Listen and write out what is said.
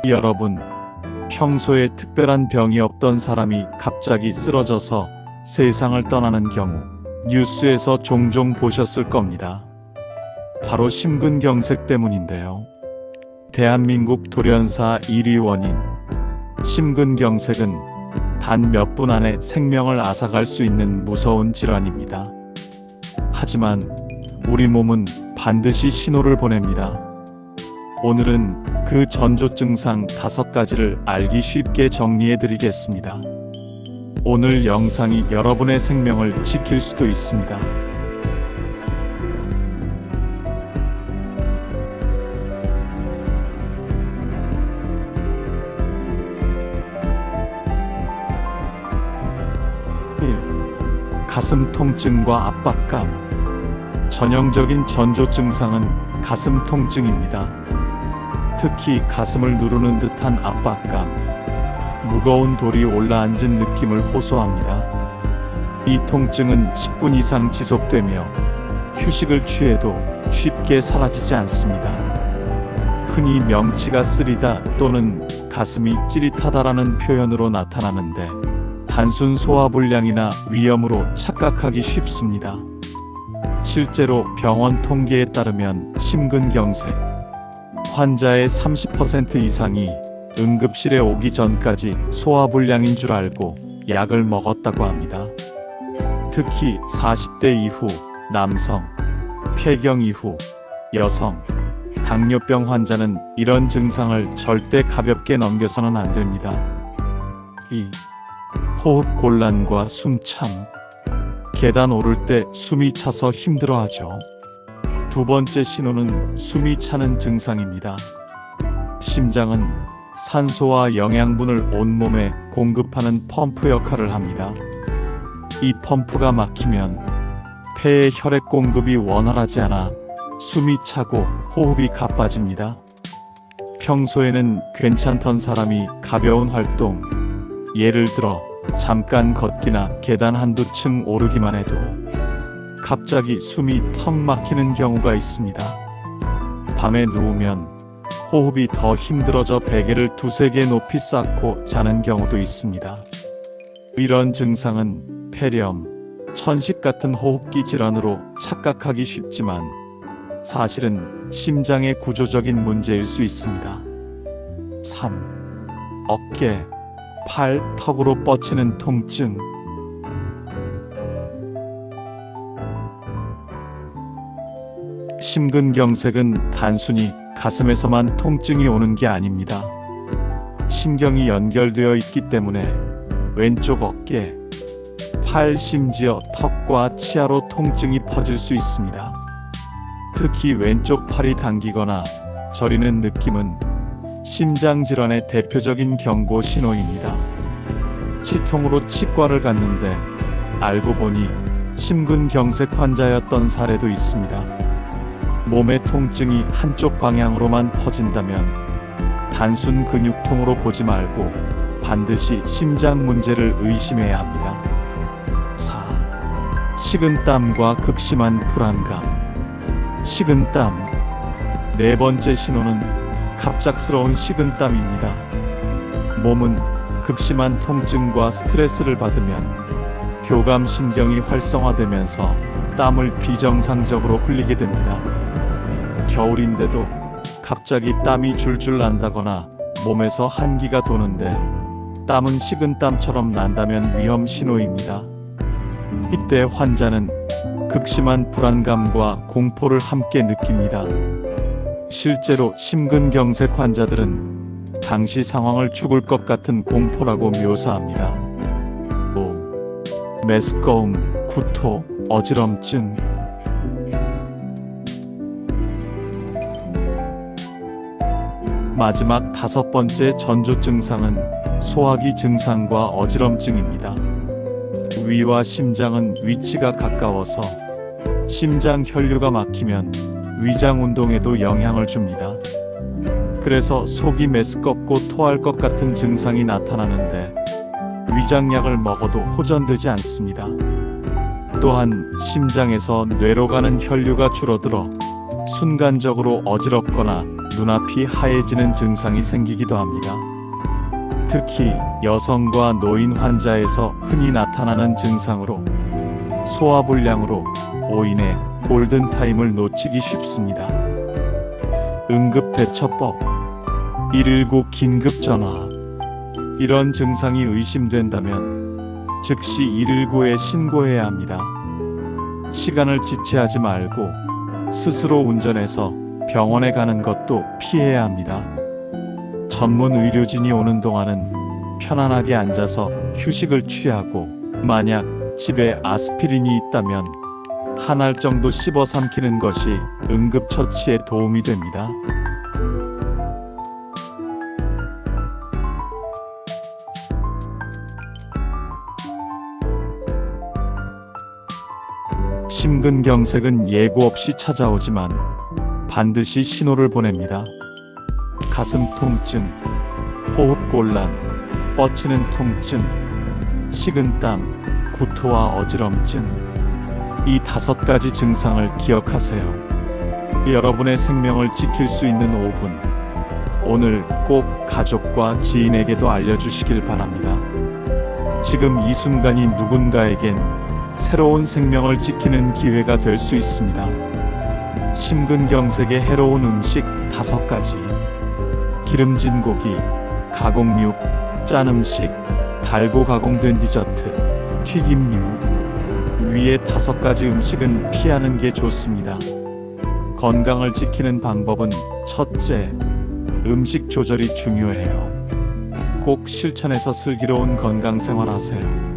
여러분, 평소에 특별한 병이 없던 사람이 갑자기 쓰러져서 세상을 떠나는 경우 뉴스에서 종종 보셨을 겁니다. 바로 심근경색 때문인데요. 대한민국 돌연사 1위 원인, 심근경색은 단 몇 분 안에 생명을 앗아갈 수 있는 무서운 질환입니다. 하지만 우리 몸은 반드시 신호를 보냅니다. 오늘은 그 전조 증상 5가지를 알기 쉽게 정리해 드리겠습니다. 오늘 영상이 여러분의 생명을 지킬 수도 있습니다. 1. 가슴 통증과 압박감. 전형적인 전조 증상은 가슴 통증입니다. 특히 가슴을 누르는 듯한 압박감, 무거운 돌이 올라앉은 느낌을 호소합니다. 이 통증은 10분 이상 지속되며 휴식을 취해도 쉽게 사라지지 않습니다. 흔히 명치가 쓰리다 또는 가슴이 찌릿하다라는 표현으로 나타나는데 단순 소화불량이나 위염으로 착각하기 쉽습니다. 실제로 병원 통계에 따르면 심근경색 환자의 30% 이상이 응급실에 오기 전까지 소화불량인 줄 알고 약을 먹었다고 합니다. 특히 40대 이후 남성, 폐경 이후 여성, 당뇨병 환자는 이런 증상을 절대 가볍게 넘겨서는 안 됩니다. 2. 호흡 곤란과 숨참. 계단 오를 때 숨이 차서 힘들어하죠. 두 번째 신호는 숨이 차는 증상입니다. 심장은 산소와 영양분을 온몸에 공급하는 펌프 역할을 합니다. 이 펌프가 막히면 폐의 혈액 공급이 원활하지 않아 숨이 차고 호흡이 가빠집니다. 평소에는 괜찮던 사람이 가벼운 활동, 예를 들어 잠깐 걷기나 계단 한두 층 오르기만 해도 갑자기 숨이 턱 막히는 경우가 있습니다. 밤에 누우면 호흡이 더 힘들어져 베개를 2-3개 높이 쌓고 자는 경우도 있습니다. 이런 증상은 폐렴, 천식 같은 호흡기 질환으로 착각하기 쉽지만 사실은 심장의 구조적인 문제일 수 있습니다. 3. 어깨, 팔, 턱으로 뻗치는 통증. 심근경색은 단순히 가슴에서만 통증이 오는 게 아닙니다. 신경이 연결되어 있기 때문에 왼쪽 어깨, 팔, 심지어 턱과 치아로 통증이 퍼질 수 있습니다. 특히 왼쪽 팔이 당기거나 저리는 느낌은 심장질환의 대표적인 경고 신호입니다. 치통으로 치과를 갔는데 알고 보니 심근경색 환자였던 사례도 있습니다. 몸의 통증이 한쪽 방향으로만 퍼진다면 단순 근육통으로 보지 말고 반드시 심장 문제를 의심해야 합니다. 4. 식은땀과 극심한 불안감. 식은땀. 네 번째 신호는 갑작스러운 식은땀입니다. 몸은 극심한 통증과 스트레스를 받으면 교감신경이 활성화되면서 땀을 비정상적으로 흘리게 됩니다. 겨울인데도 갑자기 땀이 줄줄 난다거나 몸에서 한기가 도는데 땀은 식은땀처럼 난다면 위험 신호입니다. 이때 환자는 극심한 불안감과 공포를 함께 느낍니다. 실제로 심근경색 환자들은 당시 상황을 죽을 것 같은 공포라고 묘사합니다. 5. 메스꺼움, 구토, 어지럼증. 마지막 5번째 전조 증상은 소화기 증상과 어지럼증입니다. 위와 심장은 위치가 가까워서 심장 혈류가 막히면 위장 운동에도 영향을 줍니다. 그래서 속이 메스껍고 토할 것 같은 증상이 나타나는데 위장약을 먹어도 호전되지 않습니다. 또한 심장에서 뇌로 가는 혈류가 줄어들어 순간적으로 어지럽거나 눈앞이 하얘지는 증상이 생기기도 합니다. 특히 여성과 노인 환자에서 흔히 나타나는 증상으로 소화불량으로 오인의 골든타임을 놓치기 쉽습니다. 응급대처법 119 긴급전화. 이런 증상이 의심된다면 즉시 119에 신고해야 합니다. 시간을 지체하지 말고 스스로 운전해서 병원에 가는 것도 피해야 합니다. 전문 의료진이 오는 동안은 편안하게 앉아서 휴식을 취하고, 만약 집에 아스피린이 있다면 한 알 정도 씹어 삼키는 것이 응급처치에 도움이 됩니다. 심근경색은 예고 없이 찾아오지만 반드시 신호를 보냅니다. 가슴 통증, 호흡곤란, 뻗치는 통증, 식은땀, 구토와 어지럼증. 이 5가지 증상을 기억하세요. 여러분의 생명을 지킬 수 있는 5분. 오늘 꼭 가족과 지인에게도 알려주시길 바랍니다. 지금 이 순간이 누군가에겐 새로운 생명을 지키는 기회가 될 수 있습니다. 심근경색에 해로운 음식 5가지. 기름진 고기, 가공육, 짠 음식, 달고 가공된 디저트, 튀김류. 위의 5가지 음식은 피하는 게 좋습니다. 건강을 지키는 방법은 첫째, 음식 조절이 중요해요. 꼭 실천해서 슬기로운 건강 생활하세요.